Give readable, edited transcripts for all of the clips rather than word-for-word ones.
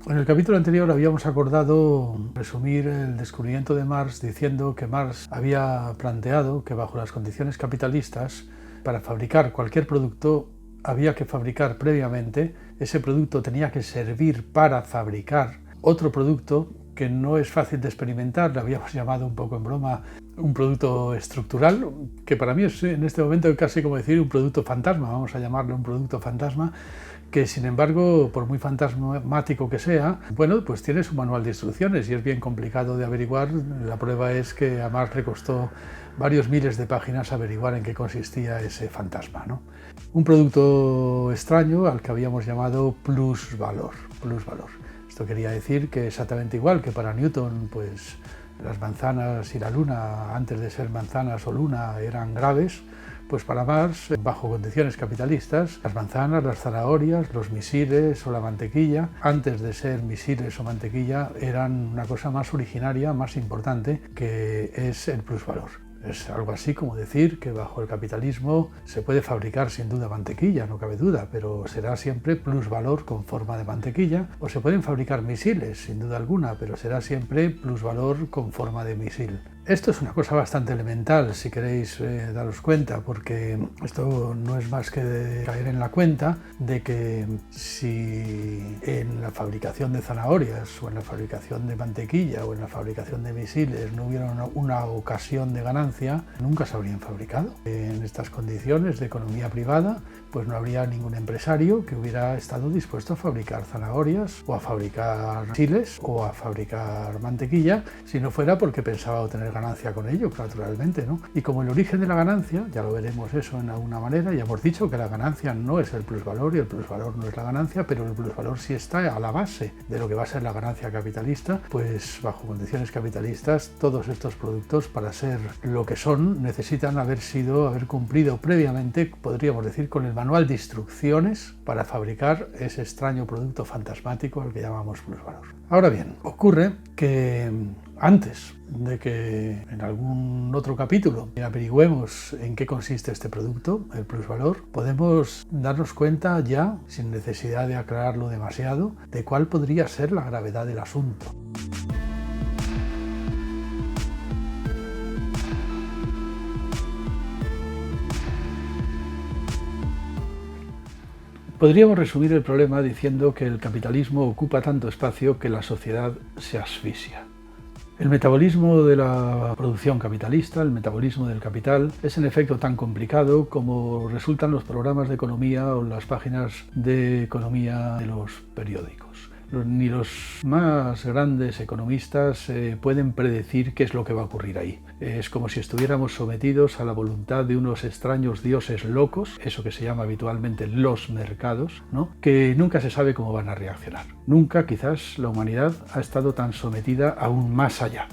En el capítulo anterior habíamos acordado resumir el descubrimiento de Marx diciendo que Marx había planteado que bajo las condiciones capitalistas, para fabricar cualquier producto había que fabricar previamente, ese producto tenía que servir para fabricar otro producto que no es fácil de experimentar, lo habíamos llamado un poco en broma un producto estructural, que para mí es en este momento casi como decir un producto fantasma, vamos a llamarlo un producto fantasma, que sin embargo, por muy fantasmático que sea, bueno, pues tiene su manual de instrucciones y es bien complicado de averiguar. La prueba es que a Marx le costó varios miles de páginas averiguar en qué consistía ese fantasma, ¿no? Un producto extraño al que habíamos llamado plusvalor. Esto quería decir que exactamente igual que para Newton, pues las manzanas y la luna, antes de ser manzanas o luna, eran graves, pues para Marx, bajo condiciones capitalistas, las manzanas, las zanahorias, los misiles o la mantequilla, antes de ser misiles o mantequilla, eran una cosa más originaria, más importante, que es el plusvalor. Es algo así como decir que bajo el capitalismo se puede fabricar sin duda mantequilla, no cabe duda, pero será siempre plusvalor con forma de mantequilla, o se pueden fabricar misiles, sin duda alguna, pero será siempre plusvalor con forma de misil. Esto es una cosa bastante elemental, si queréis daros cuenta, porque esto no es más que caer en la cuenta de que si en la fabricación de zanahorias o en la fabricación de mantequilla o en la fabricación de misiles no hubiera una ocasión de ganancia, nunca se habrían fabricado. En estas condiciones de economía privada, pues no habría ningún empresario que hubiera estado dispuesto a fabricar zanahorias o a fabricar misiles o a fabricar mantequilla si no fuera porque pensaba obtener ganancia con ello, naturalmente, ¿no? Y como el origen de la ganancia, ya lo veremos eso en alguna manera, ya hemos dicho que la ganancia no es el plusvalor y el plusvalor no es la ganancia, pero el plusvalor sí está a la base de lo que va a ser la ganancia capitalista, pues bajo condiciones capitalistas todos estos productos para ser lo que son necesitan haber cumplido previamente, podríamos decir, con el manual de instrucciones para fabricar ese extraño producto fantasmático al que llamamos plusvalor. Ahora bien, ocurre que antes de que en algún otro capítulo averigüemos en qué consiste este producto, el plusvalor, podemos darnos cuenta ya, sin necesidad de aclararlo demasiado, de cuál podría ser la gravedad del asunto. Podríamos resumir el problema diciendo que el capitalismo ocupa tanto espacio que la sociedad se asfixia. El metabolismo de la producción capitalista, el metabolismo del capital, es en efecto tan complicado como resultan los programas de economía o las páginas de economía de los periódicos. Ni los más grandes economistas pueden predecir qué es lo que va a ocurrir ahí. Es como si estuviéramos sometidos a la voluntad de unos extraños dioses locos, eso que se llama habitualmente los mercados, ¿no? Que nunca se sabe cómo van a reaccionar. Nunca quizás la humanidad ha estado tan sometida a un más allá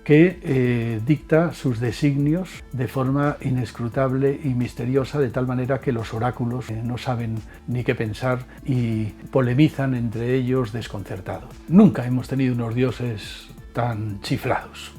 que dicta sus designios de forma inescrutable y misteriosa, de tal manera que los oráculos no saben ni qué pensar y polemizan entre ellos desconcertados. Nunca hemos tenido unos dioses tan chiflados.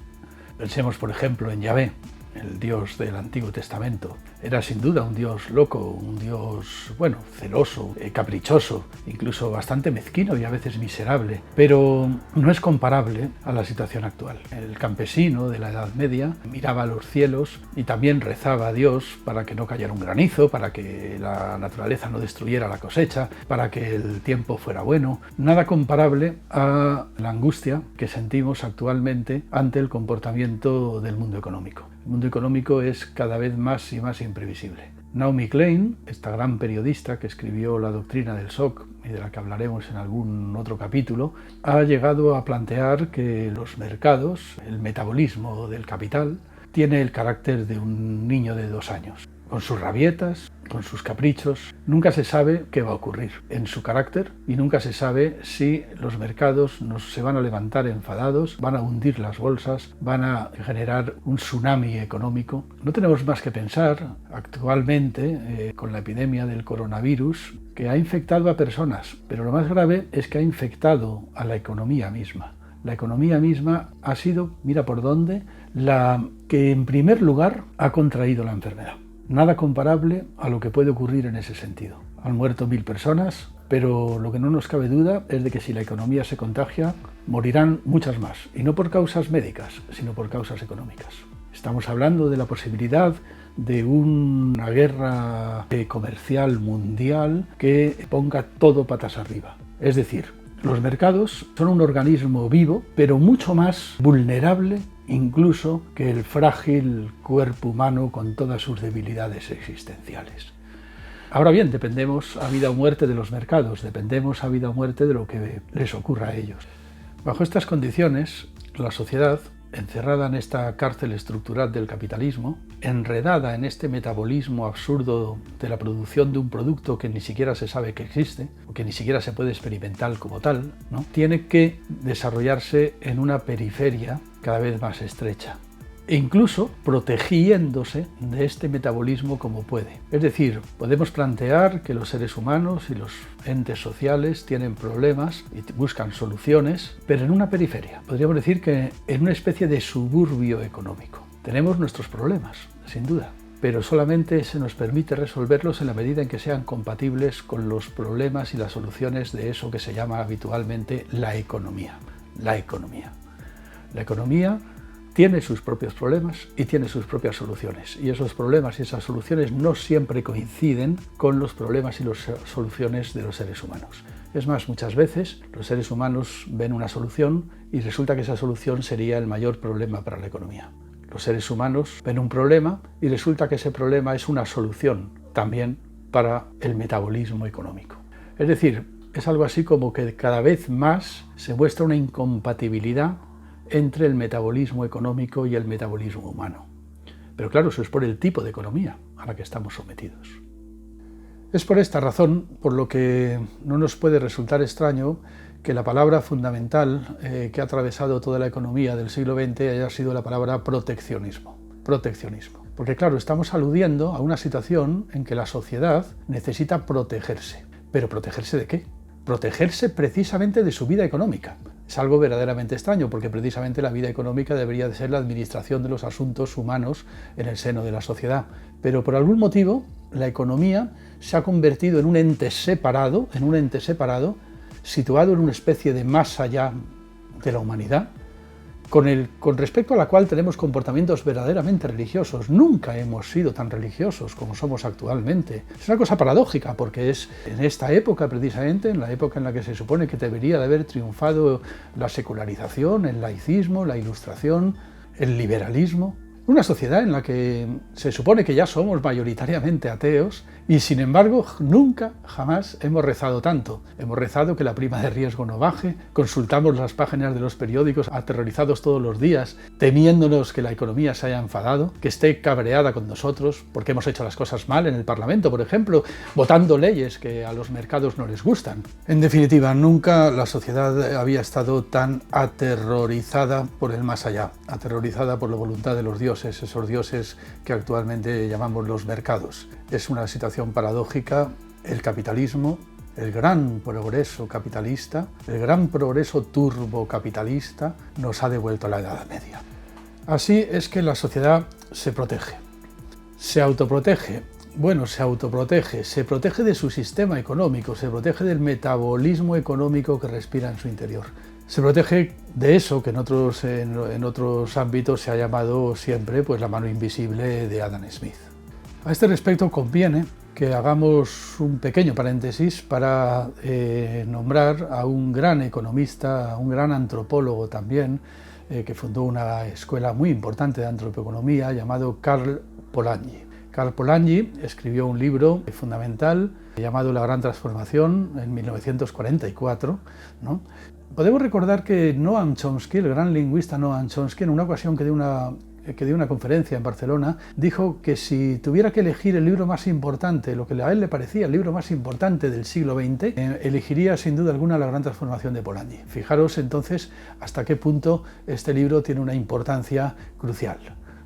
Pensemos, por ejemplo, en Yahvé, el Dios del Antiguo Testamento. Era sin duda un Dios loco, un Dios, bueno, celoso, caprichoso, incluso bastante mezquino y a veces miserable, pero no es comparable a la situación actual. El campesino de la Edad Media miraba a los cielos y también rezaba a Dios para que no cayera un granizo, para que la naturaleza no destruyera la cosecha, para que el tiempo fuera bueno. Nada comparable a la angustia que sentimos actualmente ante el comportamiento del mundo económico. El mundo económico es cada vez más y más imprevisible. Naomi Klein, esta gran periodista que escribió La doctrina del shock y de la que hablaremos en algún otro capítulo, ha llegado a plantear que los mercados, el metabolismo del capital, tiene el carácter de un niño de 2 años. Con sus rabietas, con sus caprichos, nunca se sabe qué va a ocurrir en su carácter y nunca se sabe si los mercados se van a levantar enfadados, van a hundir las bolsas, van a generar un tsunami económico. No tenemos más que pensar actualmente con la epidemia del coronavirus, que ha infectado a personas, pero lo más grave es que ha infectado a la economía misma. La economía misma ha sido, mira por dónde, la que en primer lugar ha contraído la enfermedad. Nada comparable a lo que puede ocurrir en ese sentido. Han muerto 1000 personas, pero lo que no nos cabe duda es de que si la economía se contagia, morirán muchas más, y no por causas médicas, sino por causas económicas. Estamos hablando de la posibilidad de una guerra comercial mundial que ponga todo patas arriba. Es decir, los mercados son un organismo vivo, pero mucho más vulnerable incluso que el frágil cuerpo humano con todas sus debilidades existenciales. Ahora bien, dependemos a vida o muerte de los mercados, dependemos a vida o muerte de lo que les ocurra a ellos. Bajo estas condiciones, la sociedad, encerrada en esta cárcel estructural del capitalismo, enredada en este metabolismo absurdo de la producción de un producto que ni siquiera se sabe que existe, o que ni siquiera se puede experimentar como tal, ¿no?, tiene que desarrollarse en una periferia cada vez más estrecha, e incluso protegiéndose de este metabolismo como puede. Es decir, podemos plantear que los seres humanos y los entes sociales tienen problemas y buscan soluciones, pero en una periferia. Podríamos decir que en una especie de suburbio económico. Tenemos nuestros problemas, sin duda, pero solamente se nos permite resolverlos en la medida en que sean compatibles con los problemas y las soluciones de eso que se llama habitualmente la economía. La economía. La economía tiene sus propios problemas y tiene sus propias soluciones. Y esos problemas y esas soluciones no siempre coinciden con los problemas y las soluciones de los seres humanos. Es más, muchas veces los seres humanos ven una solución y resulta que esa solución sería el mayor problema para la economía. Los seres humanos ven un problema y resulta que ese problema es una solución también para el metabolismo económico. Es decir, es algo así como que cada vez más se muestra una incompatibilidad entre el metabolismo económico y el metabolismo humano. Pero claro, eso es por el tipo de economía a la que estamos sometidos. Es por esta razón por lo que no nos puede resultar extraño que la palabra fundamental que ha atravesado toda la economía del siglo XX haya sido la palabra proteccionismo. Proteccionismo. Porque claro, estamos aludiendo a una situación en que la sociedad necesita protegerse. ¿Pero protegerse de qué? Protegerse precisamente de su vida económica. Es algo verdaderamente extraño, porque precisamente la vida económica debería de ser la administración de los asuntos humanos en el seno de la sociedad. Pero por algún motivo, la economía se ha convertido en un ente separado, situado en una especie de más allá de la humanidad, con respecto a la cual tenemos comportamientos verdaderamente religiosos. Nunca hemos sido tan religiosos como somos actualmente. Es una cosa paradójica, porque es en esta época, precisamente, en la época en la que se supone que debería de haber triunfado la secularización, el laicismo, la ilustración, el liberalismo. Una sociedad en la que se supone que ya somos mayoritariamente ateos y, sin embargo, nunca, jamás hemos rezado tanto. Hemos rezado que la prima de riesgo no baje, consultamos las páginas de los periódicos aterrorizados todos los días, temiéndonos que la economía se haya enfadado, que esté cabreada con nosotros porque hemos hecho las cosas mal en el Parlamento, por ejemplo, votando leyes que a los mercados no les gustan. En definitiva, nunca la sociedad había estado tan aterrorizada por el más allá, aterrorizada por la voluntad de los dioses, esos dioses que actualmente llamamos los mercados. Es una situación paradójica. El capitalismo, el gran progreso capitalista, el gran progreso turbocapitalista nos ha devuelto a la Edad Media. Así es que la sociedad se protege, se autoprotege. Bueno, se protege de su sistema económico, se protege del metabolismo económico que respira en su interior. Se protege de eso que en otros ámbitos se ha llamado siempre pues, la mano invisible de Adam Smith. A este respecto conviene que hagamos un pequeño paréntesis para nombrar a un gran economista, a un gran antropólogo también, que fundó una escuela muy importante de antropoeconomía llamado Karl Polanyi. Karl Polanyi escribió un libro fundamental llamado La Gran Transformación en 1944, ¿no? Podemos recordar que Noam Chomsky, el gran lingüista Noam Chomsky, en una ocasión que dio una conferencia en Barcelona, dijo que si tuviera que elegir el libro más importante, lo que a él le parecía el libro más importante del siglo XX, elegiría sin duda alguna La Gran Transformación de Polanyi. Fijaros entonces hasta qué punto este libro tiene una importancia crucial,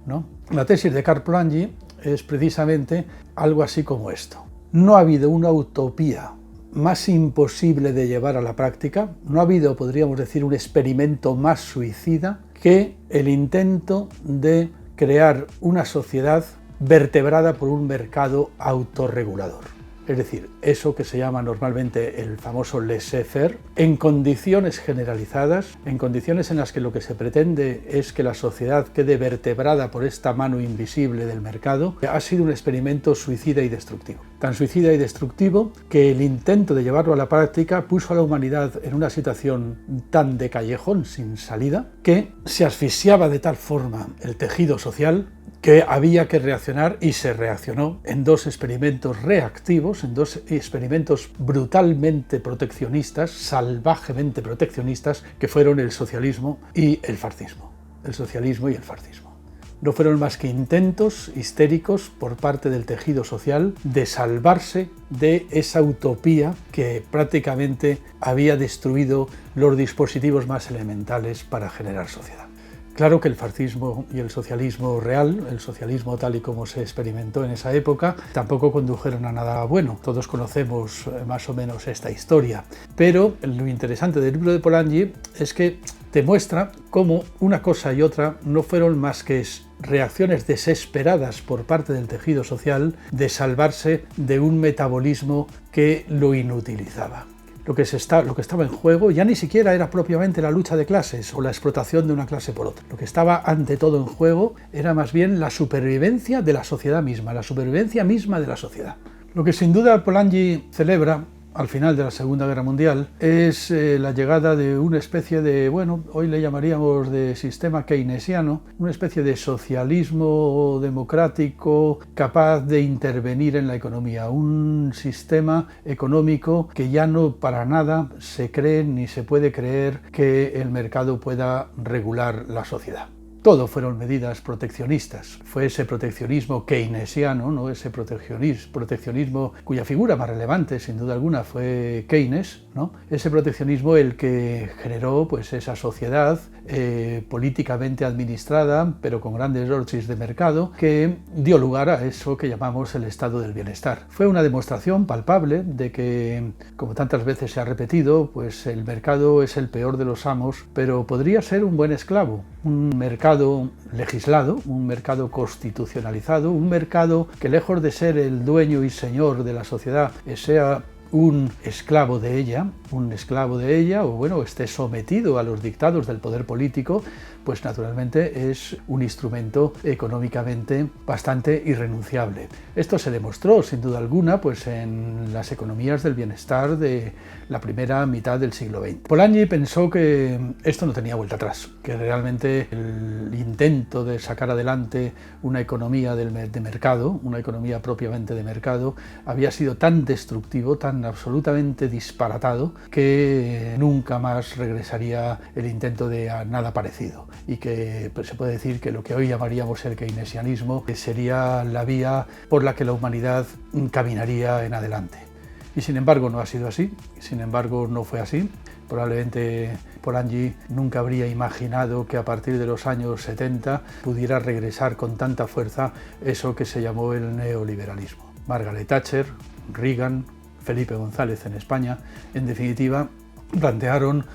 ¿no? La tesis de Karl Polanyi es precisamente algo así como esto. No ha habido una utopía más imposible de llevar a la práctica, no ha habido, podríamos decir, un experimento más suicida que el intento de crear una sociedad vertebrada por un mercado autorregulador. es decir, eso que se llama normalmente el famoso laissez-faire, en condiciones generalizadas, en condiciones en las que lo que se pretende es que la sociedad quede vertebrada por esta mano invisible del mercado, ha sido un experimento suicida y destructivo. Tan suicida y destructivo que el intento de llevarlo a la práctica puso a la humanidad en una situación tan de callejón sin salida que se asfixiaba de tal forma el tejido social que había que reaccionar, y se reaccionó en dos experimentos reactivos, en dos experimentos brutalmente proteccionistas, salvajemente proteccionistas, que fueron el socialismo y el fascismo. El socialismo y el fascismo. No fueron más que intentos histéricos por parte del tejido social de salvarse de esa utopía que prácticamente había destruido los dispositivos más elementales para generar sociedad. Claro que el fascismo y el socialismo real, el socialismo tal y como se experimentó en esa época, tampoco condujeron a nada bueno. Todos conocemos más o menos esta historia. Pero lo interesante del libro de Polanyi es que te muestra cómo una cosa y otra no fueron más que reacciones desesperadas por parte del tejido social de salvarse de un metabolismo que lo inutilizaba. Lo que estaba en juego ya ni siquiera era propiamente la lucha de clases o la explotación de una clase por otra. Lo que estaba ante todo en juego era más bien la supervivencia de la sociedad misma, la supervivencia misma de la sociedad. Lo que sin duda Polanyi celebra al final de la Segunda Guerra Mundial es la llegada de una especie de, bueno, hoy le llamaríamos de sistema keynesiano, una especie de socialismo democrático capaz de intervenir en la economía, un sistema económico que ya no para nada se cree ni se puede creer que el mercado pueda regular la sociedad. Todo fueron medidas proteccionistas. Fue ese proteccionismo keynesiano, ¿no? Ese proteccionismo cuya figura más relevante, sin duda alguna, fue Keynes, ¿no? Ese proteccionismo el que generó pues, esa sociedad políticamente administrada, pero con grandes dosis de mercado, que dio lugar a eso que llamamos el estado del bienestar. Fue una demostración palpable de que, como tantas veces se ha repetido, pues el mercado es el peor de los amos, pero podría ser un buen esclavo, un mercado legislado, un mercado constitucionalizado, un mercado que lejos de ser el dueño y señor de la sociedad sea un esclavo de ella, o bueno, esté sometido a los dictados del poder político, pues naturalmente es un instrumento económicamente bastante irrenunciable. Esto se demostró, sin duda alguna, pues en las economías del bienestar de la primera mitad del siglo XX. Polanyi pensó que esto no tenía vuelta atrás, que realmente el intento de sacar adelante una economía de mercado, una economía propiamente de mercado, había sido tan destructivo, tan absolutamente disparatado, que nunca más regresaría el intento de nada parecido, y que pues, se puede decir que lo que hoy llamaríamos el keynesianismo sería la vía por la que la humanidad caminaría en adelante. Y sin embargo no ha sido así, sin embargo no fue así. Probablemente Polanyi nunca habría imaginado que a partir de los años 70 pudiera regresar con tanta fuerza eso que se llamó el neoliberalismo. Margaret Thatcher, Reagan, Felipe González en España, en definitiva,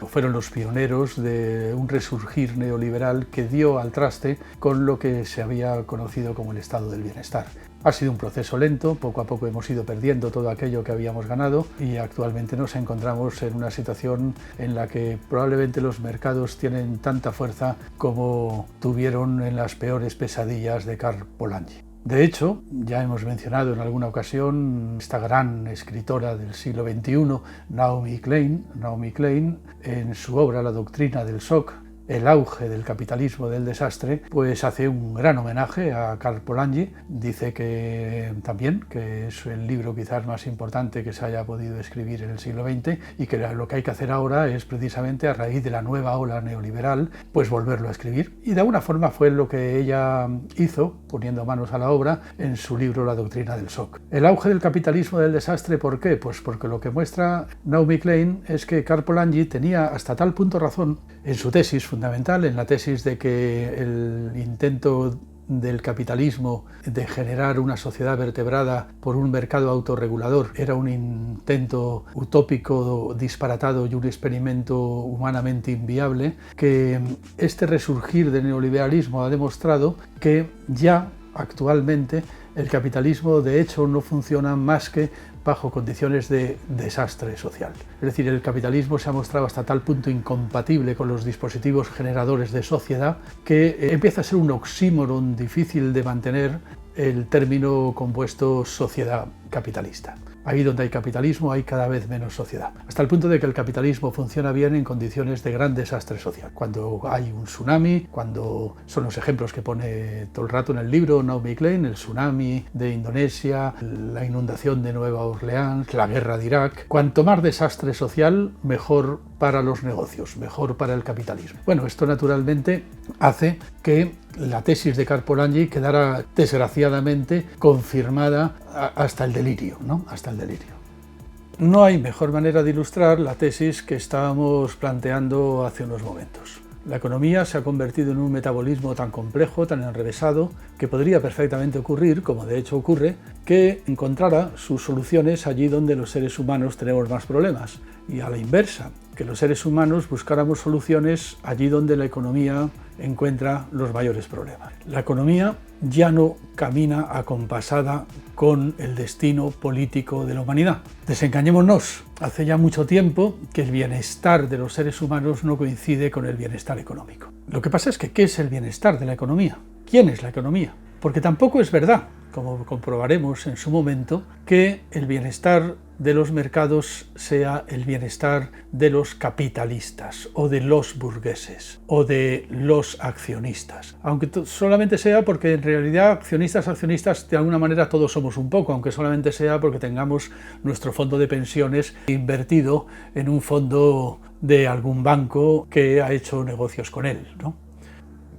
fueron los pioneros de un resurgir neoliberal que dio al traste con lo que se había conocido como el estado del bienestar. Ha sido un proceso lento, poco a poco hemos ido perdiendo todo aquello que habíamos ganado y actualmente nos encontramos en una situación en la que probablemente los mercados tienen tanta fuerza como tuvieron en las peores pesadillas de Karl Polanyi. De hecho, ya hemos mencionado en alguna ocasión esta gran escritora del siglo XXI, Naomi Klein, en su obra La doctrina del shock, el auge del capitalismo del desastre, pues hace un gran homenaje a Karl Polanyi. Dice que también que es el libro quizás más importante que se haya podido escribir en el siglo XX y que lo que hay que hacer ahora es precisamente a raíz de la nueva ola neoliberal, pues volverlo a escribir. Y de alguna forma fue lo que ella hizo, poniendo manos a la obra, en su libro La doctrina del shock. El auge del capitalismo del desastre, ¿por qué? Pues porque lo que muestra Naomi Klein es que Karl Polanyi tenía hasta tal punto razón en su tesis fundamental, en la tesis de que el intento del capitalismo de generar una sociedad vertebrada por un mercado autorregulador era un intento utópico, disparatado y un experimento humanamente inviable, que este resurgir del neoliberalismo ha demostrado que ya actualmente el capitalismo de hecho no funciona más que bajo condiciones de desastre social. Es decir, el capitalismo se ha mostrado hasta tal punto incompatible con los dispositivos generadores de sociedad que empieza a ser un oxímoron difícil de mantener el término compuesto sociedad capitalista. Ahí donde hay capitalismo hay cada vez menos sociedad, hasta el punto de que el capitalismo funciona bien en condiciones de gran desastre social. Cuando hay un tsunami, cuando son los ejemplos que pone todo el rato en el libro Naomi Klein, el tsunami de Indonesia, la inundación de Nueva Orleans, la guerra de Irak. Cuanto más desastre social, mejor para los negocios, mejor para el capitalismo. Bueno, esto naturalmente hace que la tesis de Karl-Polanyi quedara desgraciadamente confirmada hasta el delirio, ¿no? Hasta el delirio. No hay mejor manera de ilustrar la tesis que estábamos planteando hace unos momentos. La economía se ha convertido en un metabolismo tan complejo, tan enrevesado, que podría perfectamente ocurrir, como de hecho ocurre, que encontrara sus soluciones allí donde los seres humanos tenemos más problemas. Y a la inversa, que los seres humanos buscáramos soluciones allí donde la economía encuentra los mayores problemas. La economía ya no camina acompasada con el destino político de la humanidad. Desengañémonos, hace ya mucho tiempo que el bienestar de los seres humanos no coincide con el bienestar económico. Lo que pasa es que, ¿qué es el bienestar de la economía? ¿Quién es la economía? Porque tampoco es verdad, como comprobaremos en su momento, que el bienestar de los mercados sea el bienestar de los capitalistas o de los burgueses o de los accionistas. Aunque solamente sea porque en realidad accionistas de alguna manera todos somos un poco, aunque solamente sea porque tengamos nuestro fondo de pensiones invertido en un fondo de algún banco que ha hecho negocios con él, ¿no?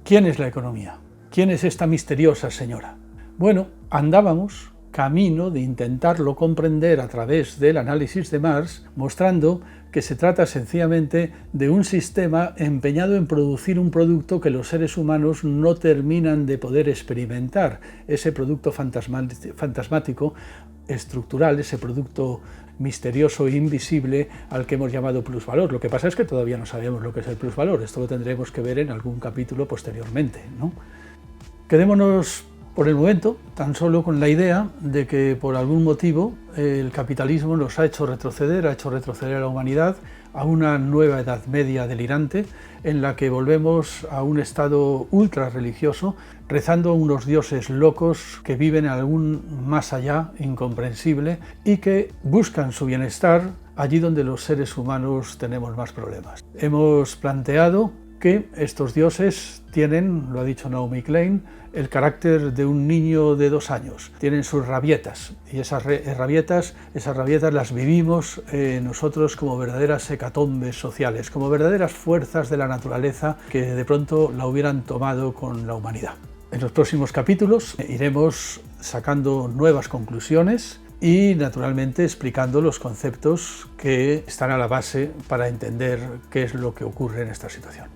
¿Quién es la economía? ¿Quién es esta misteriosa señora? Bueno, andábamos camino de intentarlo comprender a través del análisis de Marx, mostrando que se trata sencillamente de un sistema empeñado en producir un producto que los seres humanos no terminan de poder experimentar, ese producto fantasmático, estructural, ese producto misterioso e invisible al que hemos llamado plusvalor. Lo que pasa es que todavía no sabemos lo que es el plusvalor, esto lo tendremos que ver en algún capítulo posteriormente, ¿no? Quedémonos por el momento tan solo con la idea de que por algún motivo el capitalismo nos ha hecho retroceder a la humanidad a una nueva Edad Media delirante en la que volvemos a un estado ultra religioso, rezando a unos dioses locos que viven en algún más allá incomprensible y que buscan su bienestar allí donde los seres humanos tenemos más problemas. Hemos planteado que estos dioses tienen, lo ha dicho Naomi Klein, el carácter de un niño de 2 años. Tienen sus rabietas y esas rabietas las vivimos nosotros como verdaderas hecatombes sociales, como verdaderas fuerzas de la naturaleza que de pronto la hubieran tomado con la humanidad. En los próximos capítulos iremos sacando nuevas conclusiones y naturalmente explicando los conceptos que están a la base para entender qué es lo que ocurre en esta situación.